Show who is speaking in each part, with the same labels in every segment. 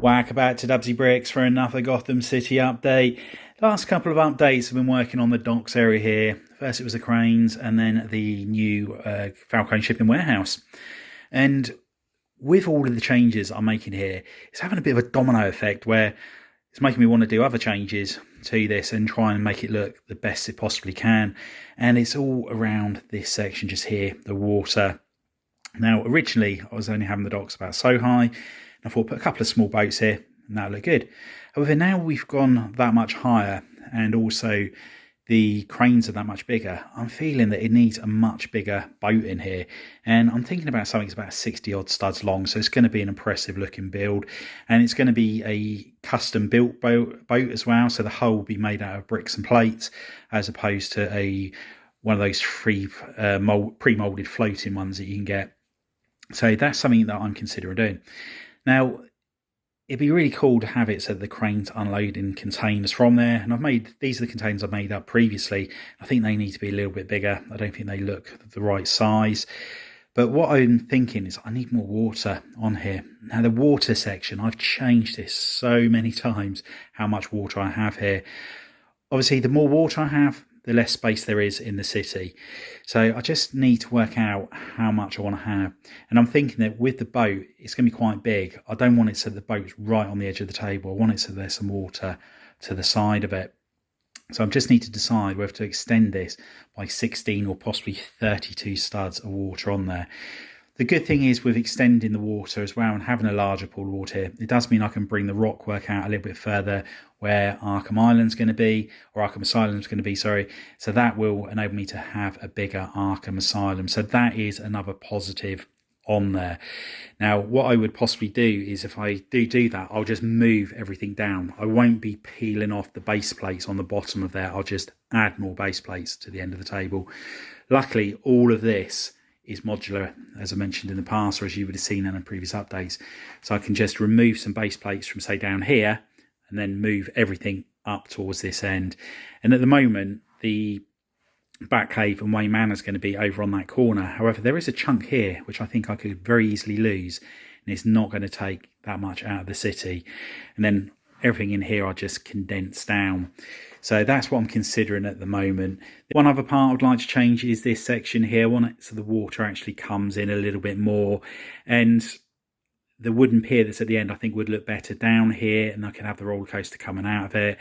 Speaker 1: Whack back to Dubsy Bricks for another Gotham City update. Last couple of updates have been working on the docks area here. First it was the cranes and then the new Falcone shipping warehouse. And with all of the changes I'm making here, it's having a bit of a domino effect where it's making me want to do other changes to this and try and make it look the best it possibly can. And it's all around this section just here, the water. Now, originally, I was only having the docks about so high. I thought put a couple of small boats here and that'll look good. However, now we've gone that much higher and also the cranes are that much bigger. I'm feeling that it needs a much bigger boat in here. And I'm thinking about something that's about 60 odd studs long. So it's going to be an impressive looking build. And it's going to be a custom built boat as well. So the hull will be made out of bricks and plates as opposed to one of those pre-molded floating ones that you can get. So that's something that I'm considering doing. Now, it'd be really cool to have it so the cranes unloading containers from there. And these are the containers I've made up previously. I think they need to be a little bit bigger. I don't think they look the right size. But what I'm thinking is I need more water on here. Now, the water section, I've changed this so many times, how much water I have here. Obviously, the more water I have, the less space there is in the city. So I just need to work out how much I want to have. And I'm thinking that with the boat, it's going to be quite big. I don't want it so the boat's right on the edge of the table. I want it so there's some water to the side of it. So I just need to decide whether to extend this by 16 or possibly 32 studs of water on there. The good thing is with extending the water as well and having a larger pool of water here, it does mean I can bring the rock work out a little bit further where Arkham Island's going to be, or Arkham Asylum's going to be, sorry. So that will enable me to have a bigger Arkham Asylum. So that is another positive on there. Now, what I would possibly do is if I do that, I'll just move everything down. I won't be peeling off the base plates on the bottom of there. I'll just add more base plates to the end of the table. Luckily, all of this is modular, as I mentioned in the past, or as you would have seen in the previous updates. So I can just remove some base plates from, say, down here, and then move everything up towards this end. And at the moment, the Batcave and Wayne Manor is going to be over on that corner. However, there is a chunk here, which I think I could very easily lose, and it's not going to take that much out of the city. And then everything in here I just condense down. So that's what I'm considering at the moment. One other part I'd like to change is this section here. I want it so the water actually comes in a little bit more. And the wooden pier that's at the end I think would look better down here, and I can have the roller coaster coming out of it.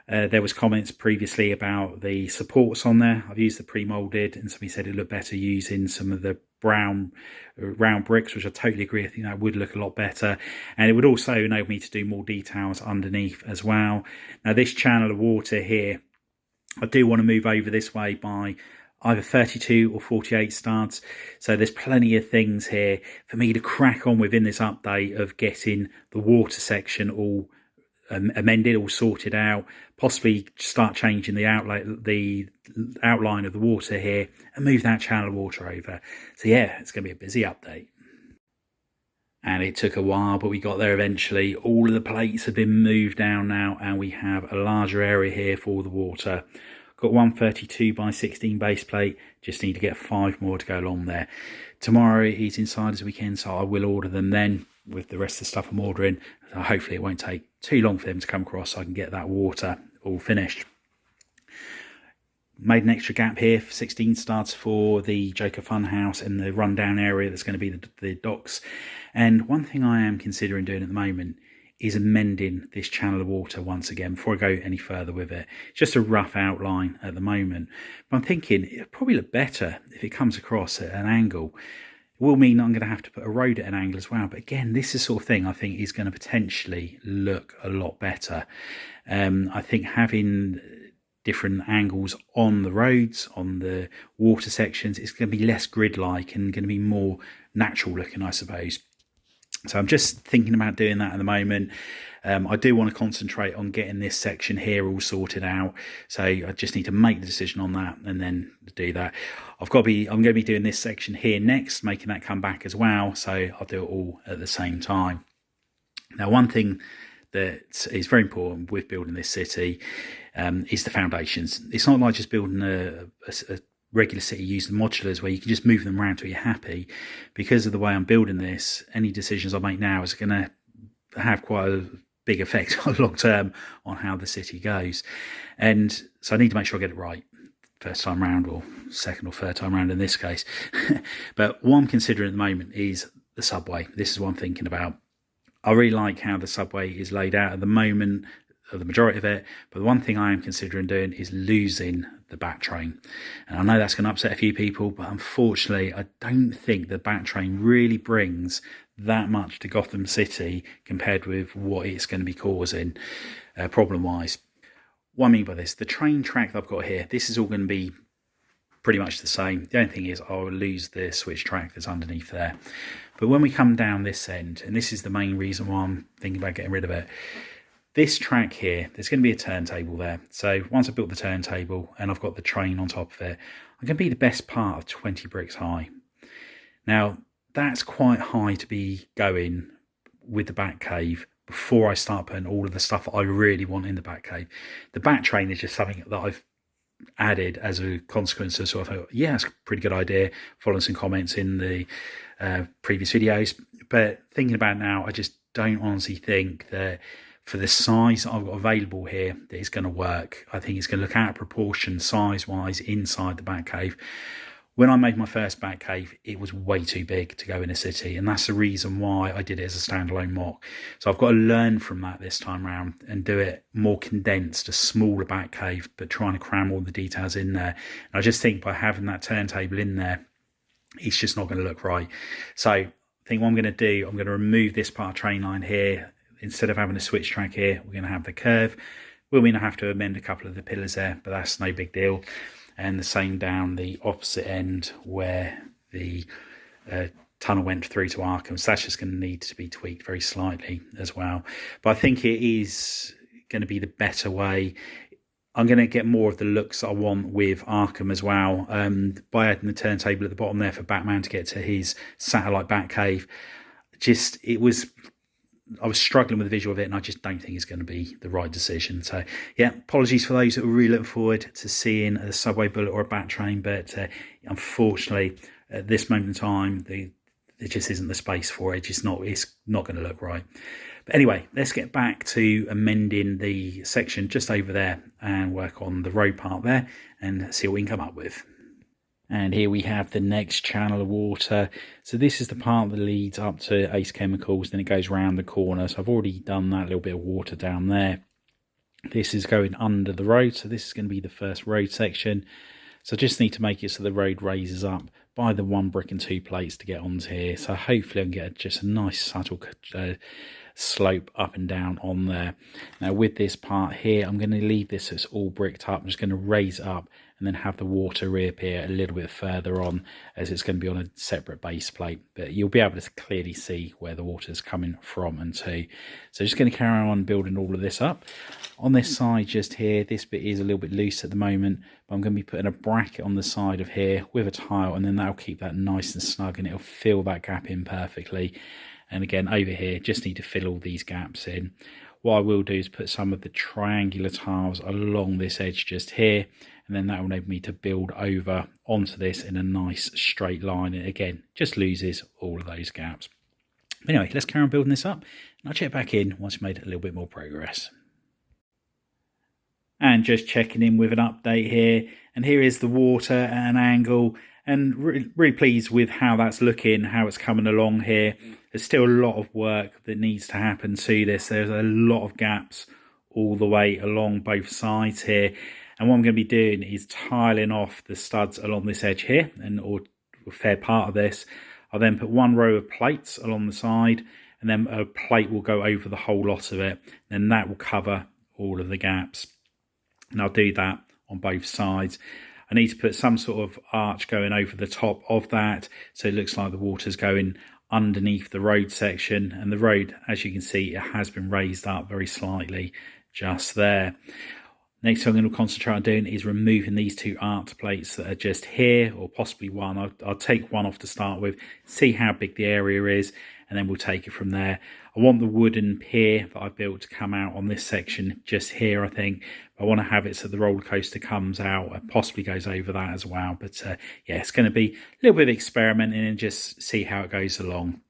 Speaker 1: There was comments previously about the supports on there. I've used the pre-molded, and somebody said it looked better using some of the brown round bricks, which I totally agree. I think that would look a lot better, and it would also enable me to do more details underneath as well. Now, this channel of water here, I do want to move over this way by either 32 or 48 studs. So there's plenty of things here for me to crack on within this update of getting the water section all amended, all sorted out, possibly start changing the outline of the water here and move that channel of water over. So yeah, it's going to be a busy update. And it took a while, but we got there eventually. All of the plates have been moved down now, and we have a larger area here for the water. Got 132 by 16 base plate, just need to get 5 more to go along there. Tomorrow is Insiders Weekend, so I will order them then with the rest of the stuff I'm ordering. So hopefully it won't take too long for them to come across so I can get that water all finished. Made an extra gap here for 16 studs for the Joker Funhouse and the rundown area that's going to be the docks. And one thing I am considering doing at the moment is amending this channel of water once again before I go any further with it. It's just a rough outline at the moment, but I'm thinking it'll probably look better if it comes across at an angle. It will mean I'm going to have to put a road at an angle as well, but again, this is the sort of thing I think is going to potentially look a lot better. I think having different angles on the roads, on the water sections, it's going to be less grid-like and going to be more natural looking, I suppose. So I'm just thinking about doing that at the moment. I do want to concentrate on getting this section here all sorted out. So I just need to make the decision on that and then do that. I'm going to be doing this section here next, making that come back as well. So I'll do it all at the same time. Now, one thing that is very important with building this city is the foundations. It's not like just building a regular city using modulars where you can just move them around till you're happy. Because of the way I'm building this, any decisions I make now is going to have quite a big effect on long term on how the city goes. And so I need to make sure I get it right first time round, or second or third time round in this case. But what I'm considering at the moment is the subway. This is what I'm thinking about. I really like how the subway is laid out at the moment, the majority of it, but the one thing I am considering doing is losing the back train. And I know that's going to upset a few people, but unfortunately I don't think the back train really brings that much to Gotham City compared with what it's going to be causing problem wise. What I mean by this, the train track that I've got here, this is all going to be pretty much the same. The only thing is I'll lose the switch track that's underneath there. But when we come down this end, and this is the main reason why I'm thinking about getting rid of it, this track here, there's going to be a turntable there. So once I've built the turntable and I've got the train on top of it, I'm going to be the best part of 20 bricks high. Now, that's quite high to be going with the back cave before I start putting all of the stuff I really want in the back cave. The back train is just something that I've added as a consequence of sort of, yeah, it's a pretty good idea, following some comments in the previous videos. But thinking about it now, I just don't honestly think that for the size I've got available here that it's going to work. I think it's going to look out of proportion size wise inside the back cave. When I made my first back cave, it was way too big to go in a city, and that's the reason why I did it as a standalone mock. So I've got to learn from that this time around and do it more condensed, a smaller back cave, but trying to cram all the details in there. And I just think by having that turntable in there, it's just not going to look right. So I think what I'm going to do, I'm going to remove this part of train line here. Instead of having a switch track here, we're going to have the curve. We're going to have to amend a couple of the pillars there, but that's no big deal. And the same down the opposite end where the tunnel went through to Arkham. So that's just going to need to be tweaked very slightly as well. But I think it is going to be the better way. I'm going to get more of the looks I want with Arkham as well. By adding the turntable at the bottom there for Batman to get to his satellite Batcave, I was struggling with the visual of it, and I just don't think it's going to be the right decision. So, yeah, apologies for those that were really looking forward to seeing a subway bullet or a bat train, but unfortunately, at this moment in time, there just isn't the space for it. It's not going to look right. But anyway, let's get back to amending the section just over there and work on the road part there and see what we can come up with. And here we have the next channel of water. So this is the part that leads up to Ace Chemicals, then it goes round the corner. So I've already done that little bit of water down there. This is going under the road, so this is going to be the first road section. So I just need to make it so the road raises up by the 1 brick and 2 plates to get onto here. So hopefully I can get just a nice subtle slope up and down on there. Now with this part here, I'm going to leave this so it's all bricked up. I'm just going to raise it up and then have the water reappear a little bit further on, as it's going to be on a separate base plate. But you'll be able to clearly see where the water's coming from and to. So just going to carry on building all of this up. On this side just here, this bit is a little bit loose at the moment, but I'm going to be putting a bracket on the side of here with a tile, and then that'll keep that nice and snug and it'll fill that gap in perfectly. And again, over here, just need to fill all these gaps in. What I will do is put some of the triangular tiles along this edge just here, and then that will enable me to build over onto this in a nice straight line. And again, just loses all of those gaps. But anyway, let's carry on building this up, and I'll check back in once we've made a little bit more progress. And just checking in with an update here, and here is the water at an angle, and really pleased with how that's looking, how it's coming along here. There's still a lot of work that needs to happen to this. There's a lot of gaps all the way along both sides here, and what I'm going to be doing is tiling off the studs along this edge here, or a fair part of this. I'll then put 1 row of plates along the side, and then a plate will go over the whole lot of it, and that will cover all of the gaps. And I'll do that on both sides. I need to put some sort of arch going over the top of that, so it looks like the water's going underneath the road section. And the road, as you can see, it has been raised up very slightly just there. Next thing I'm going to concentrate on doing is removing these 2 arch plates that are just here, or possibly 1. I'll take 1 off to start with, see how big the area is, and then we'll take it from there. I want the wooden pier that I built to come out on this section just here, I think. I want to have it so the roller coaster comes out and possibly goes over that as well. But yeah, it's going to be a little bit of experimenting and just see how it goes along.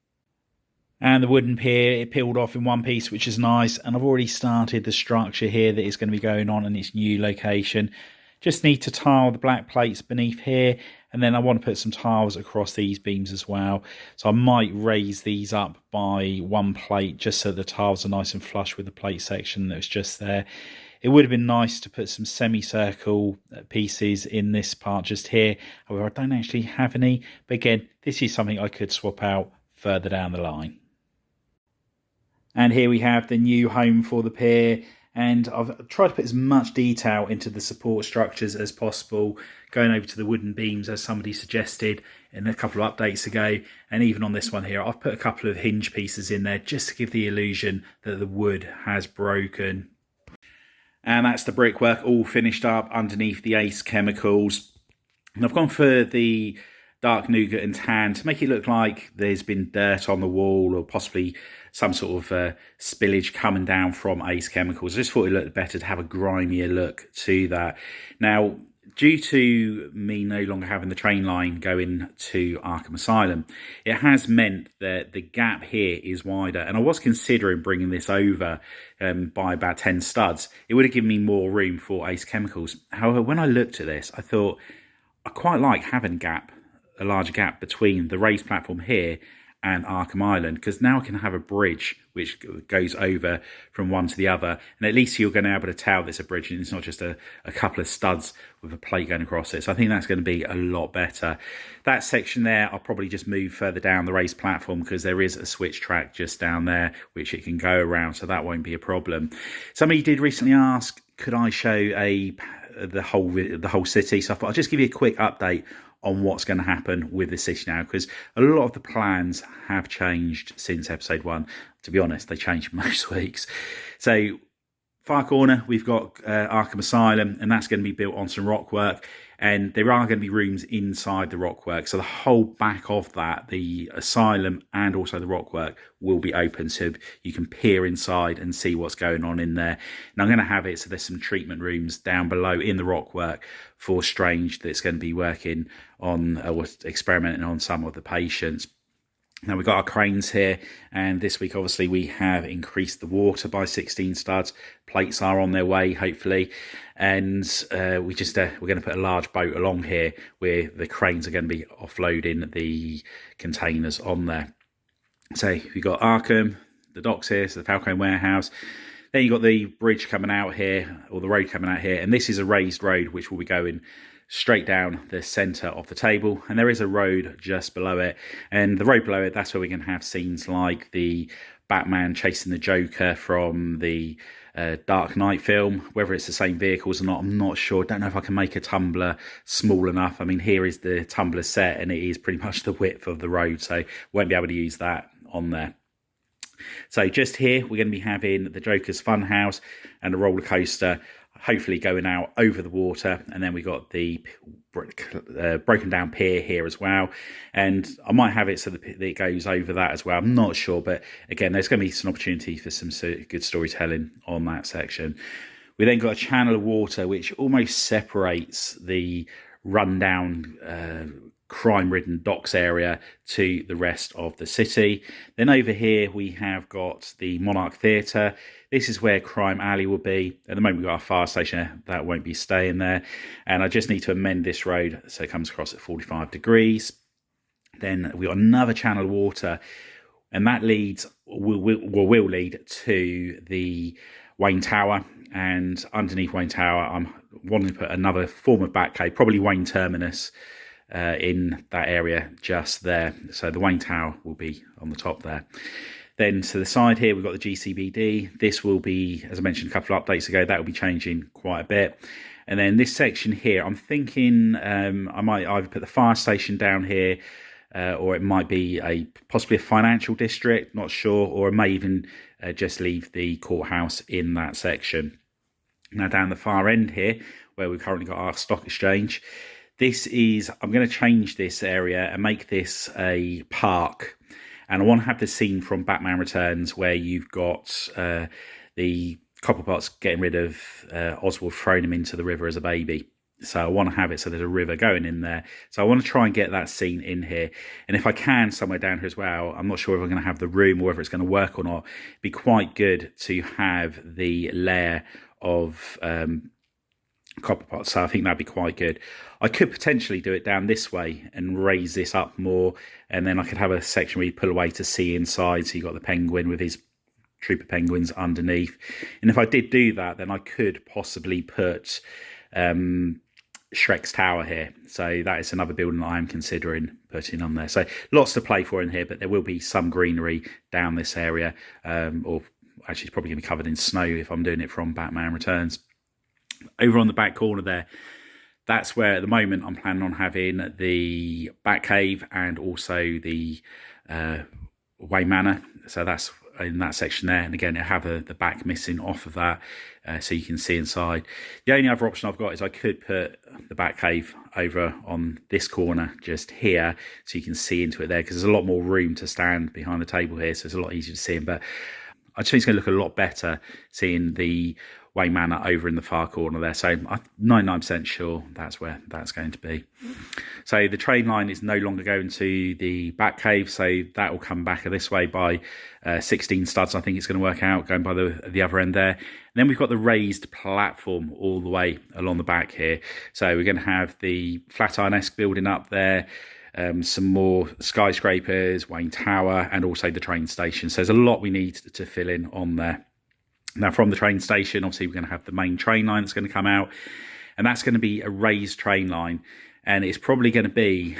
Speaker 1: And the wooden pier, it peeled off in one piece, which is nice. And I've already started the structure here that is going to be going on in its new location. Just need to tile the black plates beneath here. And then I want to put some tiles across these beams as well. So I might raise these up by one plate just so the tiles are nice and flush with the plate section that was just there. It would have been nice to put some semicircle pieces in this part just here. However, I don't actually have any. But again, this is something I could swap out further down the line. And here we have the new home for the pier. And I've tried to put as much detail into the support structures as possible, going over to the wooden beams as somebody suggested in a couple of updates ago. And even on this one here, I've put a couple of hinge pieces in there just to give the illusion that the wood has broken. And that's the brickwork all finished up underneath the Ace Chemicals. And I've gone for the dark nougat and tan to make it look like there's been dirt on the wall or possibly some sort of spillage coming down from Ace Chemicals. I just thought it looked better to have a grimier look to that. Now, due to me no longer having the train line going to Arkham Asylum, it has meant that the gap here is wider. And I was considering bringing this over by about 10 studs. It would have given me more room for Ace Chemicals. However, when I looked at this, I thought I quite like having a larger gap between the raised platform here and Arkham Island, because now I can have a bridge which goes over from one to the other, and at least you're going to be able to tell there's a bridge and it's not just a couple of studs with a plate going across it. So I think that's going to be a lot better. That section there, I'll probably just move further down the raised platform because there is a switch track just down there which it can go around, so that won't be a problem. Somebody did recently ask, could I show the whole city? So I thought I'll just give you a quick update on what's going to happen with the city now, because a lot of the plans have changed since episode 1. To be honest, they change most weeks. So far corner, we've got Arkham Asylum, and that's going to be built on some rockwork, and there are going to be rooms inside the rockwork. So the whole back of that, the asylum and also the rockwork, will be open, so you can peer inside and see what's going on in there. And I'm going to have it so there's some treatment rooms down below in the rockwork for Strange that's going to be working on or experimenting on some of the patients. Now we've got our cranes here, and this week obviously we have increased the water by 16 studs. Plates are on their way, hopefully, and we're going to put a large boat along here where the cranes are going to be offloading the containers on there. So we've got Arkham, the docks here, so the Falcone warehouse. Then you've got the bridge coming out here, or the road coming out here, and this is a raised road which will be going straight down the centre of the table, and there is a road just below it, and the road below it, that's where we can have scenes like the Batman chasing the Joker from the Dark Knight film. Whether it's the same vehicles or not, I'm not sure. Don't know if I can make a tumbler small enough. I mean, here is the tumbler set, and it is pretty much the width of the road, so won't be able to use that on there. So just here, we're going to be having the Joker's Funhouse and a roller coaster, hopefully going out over the water, and then we got the broken down pier here as well, and I might have it so that it goes over that as well. I'm not sure, but again, there's going to be some opportunity for some good storytelling on that section. We then got a channel of water which almost separates the rundown crime-ridden docks area to the rest of the city. Then over here we have got the Monarch Theatre. This is where Crime Alley will be. At the moment we've got our fire station, that won't be staying there. And I just need to amend this road so it comes across at 45 degrees. Then we've got another channel of water, and that will lead to the Wayne Tower. And underneath Wayne Tower, I'm wanting to put another form of Batcave, probably Wayne Terminus, in that area just there. So the Wayne Tower will be on the top there. Then to the side here, we've got the GCBD. This will be, as I mentioned a couple of updates ago, that will be changing quite a bit. And then this section here, I'm thinking I might either put the fire station down here, or it might be possibly a financial district, not sure, or I may even just leave the courthouse in that section. Now down the far end here, where we've currently got our stock exchange, I'm going to change this area and make this a park. And I want to have the scene from Batman Returns where you've got the Cobblepot's getting rid of Oswald, throwing him into the river as a baby. So I want to have it so there's a river going in there. So I want to try and get that scene in here. And if I can, somewhere down here as well, I'm not sure if I'm going to have the room or whether it's going to work or not. It'd be quite good to have the layer of copper pots. So I think that'd be quite good. I could potentially do it down this way and raise this up more. And then I could have a section where you pull away to see inside. So you've got the penguin with his troop of penguins underneath. And if I did do that, then I could possibly put Shrek's tower here. So that is another building that I am considering putting on there. So lots to play for in here, but there will be some greenery down this area, or actually it's probably going to be covered in snow if I'm doing it from Batman Returns. Over on the back corner there, that's where at the moment I'm planning on having the Batcave and also the Wayne Manor. So that's in that section there, and again, I have the back missing off of that, so you can see inside. The only other option I've got is I could put the Batcave over on this corner just here, so you can see into it there, because there's a lot more room to stand behind the table here, so it's a lot easier to see him. But I just think it's going to look a lot better seeing the Wayne Manor over in the far corner there. So I'm 99% sure that's where that's going to be. So the train line is no longer going to the Batcave, so that will come back this way by 16 studs. I think it's going to work out, going by the other end there. And then we've got the raised platform all the way along the back here. So we're going to have the Flatiron-esque building up there, some more skyscrapers, Wayne Tower, and also the train station. So there's a lot we need to fill in on there. Now, from the train station, obviously, we're going to have the main train line that's going to come out, and that's going to be a raised train line, and it's probably going to be,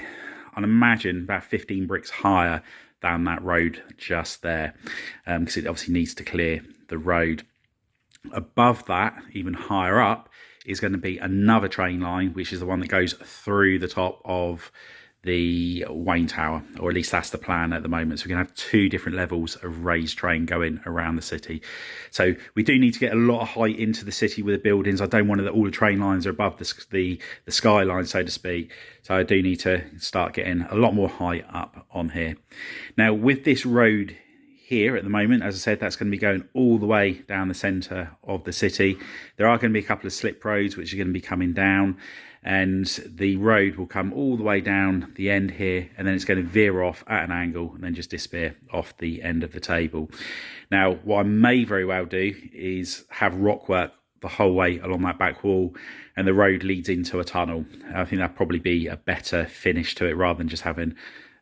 Speaker 1: I'd imagine, about 15 bricks higher than that road just there, because it obviously needs to clear the road. Above that, even higher up, is going to be another train line, which is the one that goes through the top of the Wayne Tower, or at least that's the plan at the moment. So we're going to have two different levels of raised train going around the city. So we do need to get a lot of height into the city with the buildings. I don't want that all the train lines are above the skyline, so to speak. So I do need to start getting a lot more height up on here. Now, with this road here at the moment, as I said, that's going to be going all the way down the centre of the city. There are going to be a couple of slip roads which are going to be coming down, and the road will come all the way down the end here, and then it's going to veer off at an angle and then just disappear off the end of the table. Now, what I may very well do is have rock work the whole way along that back wall, and the road leads into a tunnel. I think that'd probably be a better finish to it rather than just having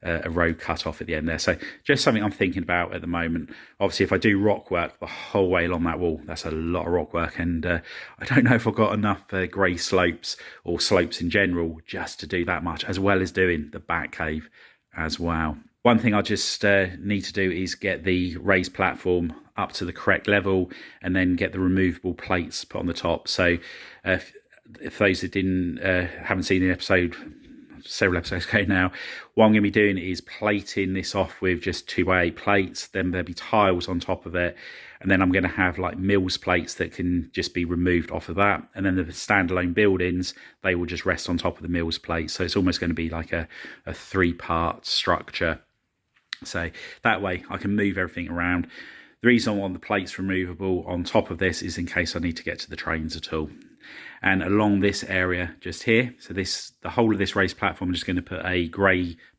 Speaker 1: a road cut off at the end there. So just something I'm thinking about at the moment. Obviously, if I do rock work the whole way along that wall, that's a lot of rock work, and I don't know if I've got enough grey slopes or slopes in general just to do that much, as well as doing the Batcave as well. One thing I just need to do is get the raised platform up to the correct level, and then get the removable plates put on the top. So if those that haven't seen the episode, several episodes ago now, what I'm going to be doing is plating this off with just 2x8 plates. Then there'll be tiles on top of it, and then I'm going to have like Mills plates that can just be removed off of that, and then the standalone buildings, they will just rest on top of the Mills plates. So it's almost going to be like a 3-part structure, so that way I can move everything around. The reason I want the plates removable on top of this is in case I need to get to the trains at all. And along this area just here, so the whole of this raised platform, I'm just going to put a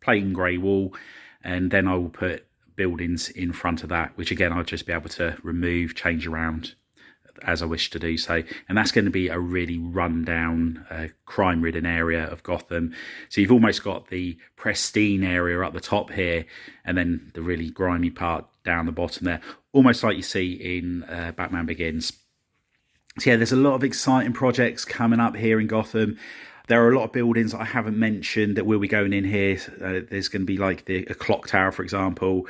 Speaker 1: plain grey wall, and then I will put buildings in front of that, which again I'll just be able to remove, change around as I wish to do so. And that's going to be a really run-down, crime-ridden area of Gotham. So you've almost got the pristine area up the top here, and then the really grimy part down the bottom there, almost like you see in Batman Begins. So yeah, there's a lot of exciting projects coming up here in Gotham. There are a lot of buildings I haven't mentioned that will be going in here. There's going to be like a clock tower, for example.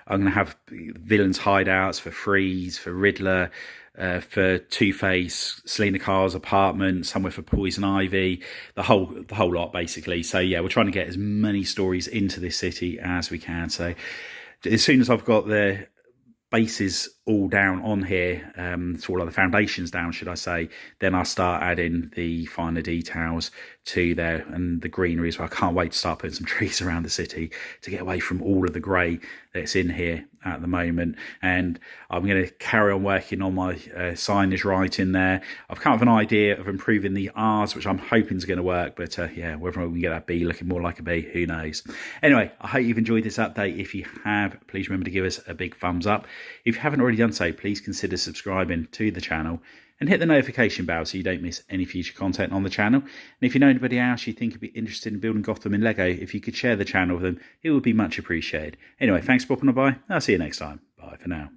Speaker 1: I'm going to have villains' hideouts for Freeze, for Riddler, for Two-Face, Selena Khar's apartment, somewhere for Poison Ivy, the whole lot basically. So yeah, we're trying to get as many stories into this city as we can. So as soon as I've got the bases all down on here, so all of the foundations down, should I say, then I'll start adding the finer details to there and the greenery as well. I can't wait to start putting some trees around the city to get away from all of the grey that's in here at the moment. And I'm going to carry on working on my signage writing there. I've kind of an idea of improving the R's, which I'm hoping is going to work, but yeah, whether we can get that B looking more like a B, who knows. Anyway, I hope you've enjoyed this update. If you have, please remember to give us a big thumbs up. If you haven't already done so, please consider subscribing to the channel and hit the notification bell so you don't miss any future content on the channel. And if you know anybody else you think would be interested in building Gotham in Lego, if you could share the channel with them, it would be much appreciated. Anyway, thanks for popping by. I'll see you next time. Bye for now.